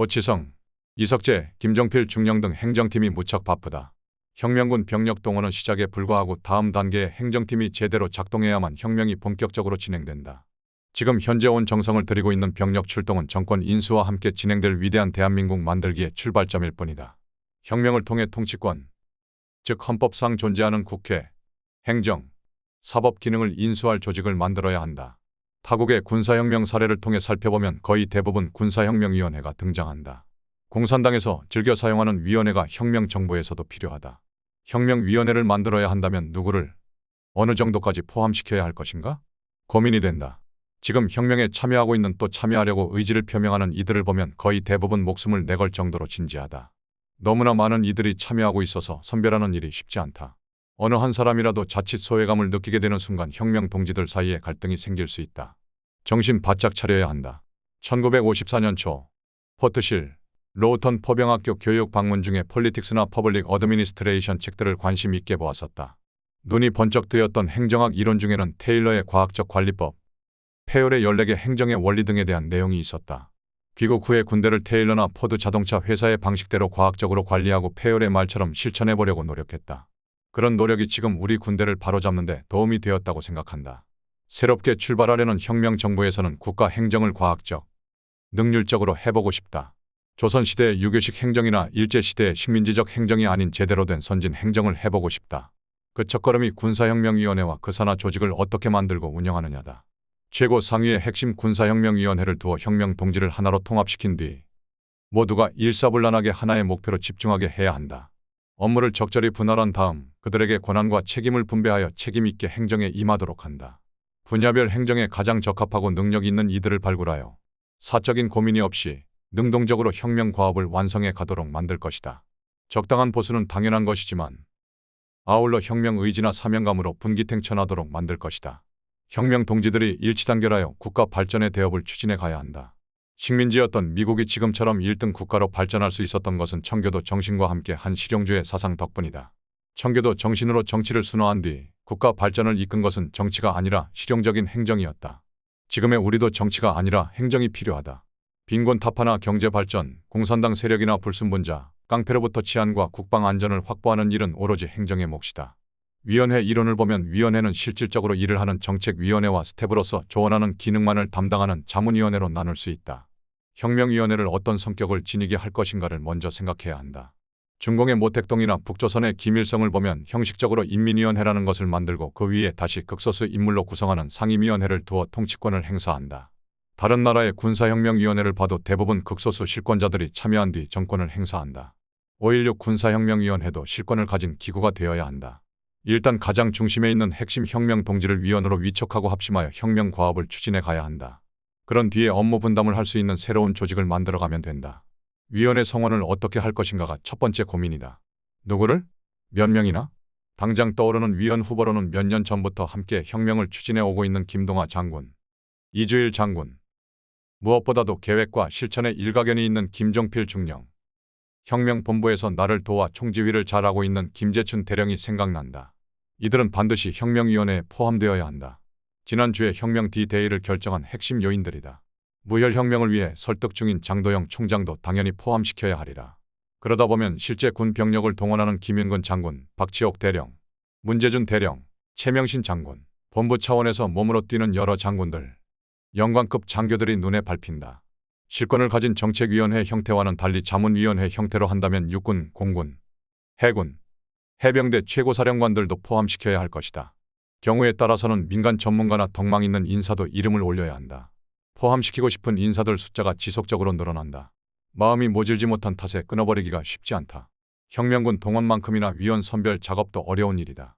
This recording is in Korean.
오치성, 이석재, 김종필 중령 등 행정팀이 무척 바쁘다. 혁명군 병력 동원은 시작에 불과하고 다음 단계의 행정팀이 제대로 작동해야만 혁명이 본격적으로 진행된다. 지금 현재 온 정성을 들이고 있는 병력 출동은 정권 인수와 함께 진행될 위대한 대한민국 만들기의 출발점일 뿐이다. 혁명을 통해 통치권, 즉 헌법상 존재하는 국회, 행정, 사법 기능을 인수할 조직을 만들어야 한다. 타국의 군사혁명 사례를 통해 살펴보면 거의 대부분 군사혁명위원회가 등장한다. 공산당에서 즐겨 사용하는 위원회가 혁명정부에서도 필요하다. 혁명위원회를 만들어야 한다면 누구를 어느 정도까지 포함시켜야 할 것인가? 고민이 된다. 지금 혁명에 참여하고 있는 또 참여하려고 의지를 표명하는 이들을 보면 거의 대부분 목숨을 내걸 정도로 진지하다. 너무나 많은 이들이 참여하고 있어서 선별하는 일이 쉽지 않다. 어느 한 사람이라도 자칫 소외감을 느끼게 되는 순간 혁명 동지들 사이에 갈등이 생길 수 있다. 정신 바짝 차려야 한다. 1954년 초 포트실, 로우턴 포병학교 교육 방문 중에 폴리틱스나 퍼블릭 어드미니스트레이션 책들을 관심 있게 보았었다. 눈이 번쩍 뜨였던 행정학 이론 중에는 테일러의 과학적 관리법, 페열의 14개 행정의 원리 등에 대한 내용이 있었다. 귀국 후에 군대를 테일러나 포드 자동차 회사의 방식대로 과학적으로 관리하고 페열의 말처럼 실천해보려고 노력했다. 그런 노력이 지금 우리 군대를 바로잡는 데 도움이 되었다고 생각한다. 새롭게 출발하려는 혁명 정부에서는 국가 행정을 과학적, 능률적으로 해보고 싶다. 조선시대의 유교식 행정이나 일제시대의 식민지적 행정이 아닌 제대로 된 선진 행정을 해보고 싶다. 그 첫걸음이 군사혁명위원회와 그 산하 조직을 어떻게 만들고 운영하느냐다. 최고 상위의 핵심 군사혁명위원회를 두어 혁명 동지를 하나로 통합시킨 뒤 모두가 일사불란하게 하나의 목표로 집중하게 해야 한다. 업무를 적절히 분할한 다음 그들에게 권한과 책임을 분배하여 책임있게 행정에 임하도록 한다. 분야별 행정에 가장 적합하고 능력 있는 이들을 발굴하여 사적인 고민이 없이 능동적으로 혁명 과업을 완성해 가도록 만들 것이다. 적당한 보수는 당연한 것이지만 아울러 혁명 의지나 사명감으로 분기탱천하도록 만들 것이다. 혁명 동지들이 일치단결하여 국가 발전의 대업을 추진해 가야 한다. 식민지였던 미국이 지금처럼 1등 국가로 발전할 수 있었던 것은 청교도 정신과 함께 한 실용주의 사상 덕분이다. 청교도 정신으로 정치를 순화한 뒤 국가 발전을 이끈 것은 정치가 아니라 실용적인 행정이었다. 지금의 우리도 정치가 아니라 행정이 필요하다. 빈곤 타파나 경제 발전, 공산당 세력이나 불순분자, 깡패로부터 치안과 국방 안전을 확보하는 일은 오로지 행정의 몫이다. 위원회 이론을 보면 위원회는 실질적으로 일을 하는 정책위원회와 스텝으로서 조언하는 기능만을 담당하는 자문위원회로 나눌 수 있다. 혁명위원회를 어떤 성격을 지니게 할 것인가를 먼저 생각해야 한다. 중공의 모택동이나 북조선의 김일성을 보면 형식적으로 인민위원회라는 것을 만들고 그 위에 다시 극소수 인물로 구성하는 상임위원회를 두어 통치권을 행사한다. 다른 나라의 군사혁명위원회를 봐도 대부분 극소수 실권자들이 참여한 뒤 정권을 행사한다. 5.16 군사혁명위원회도 실권을 가진 기구가 되어야 한다. 일단 가장 중심에 있는 핵심 혁명 동지를 위원으로 위촉하고 합심하여 혁명 과업을 추진해 가야 한다. 그런 뒤에 업무 분담을 할 수 있는 새로운 조직을 만들어가면 된다. 위원회 성원을 어떻게 할 것인가가 첫 번째 고민이다. 누구를? 몇 명이나? 당장 떠오르는 위원 후보로는 몇 년 전부터 함께 혁명을 추진해 오고 있는 김동하 장군, 이주일 장군, 무엇보다도 계획과 실천에 일가견이 있는 김종필 중령, 혁명본부에서 나를 도와 총지휘를 잘하고 있는 김재춘 대령이 생각난다. 이들은 반드시 혁명위원회에 포함되어야 한다. 지난주에 혁명 D-Day를 결정한 핵심 요인들이다. 무혈혁명을 위해 설득 중인 장도영 총장도 당연히 포함시켜야 하리라. 그러다 보면 실제 군 병력을 동원하는 김윤근 장군, 박치옥 대령, 문재준 대령, 최명신 장군, 본부 차원에서 몸으로 뛰는 여러 장군들, 영관급 장교들이 눈에 밟힌다. 실권을 가진 정책위원회 형태와는 달리 자문위원회 형태로 한다면 육군, 공군, 해군, 해병대 최고사령관들도 포함시켜야 할 것이다. 경우에 따라서는 민간 전문가나 덕망 있는 인사도 이름을 올려야 한다. 포함시키고 싶은 인사들 숫자가 지속적으로 늘어난다. 마음이 모질지 못한 탓에 끊어버리기가 쉽지 않다. 혁명군 동원만큼이나 위원 선별 작업도 어려운 일이다.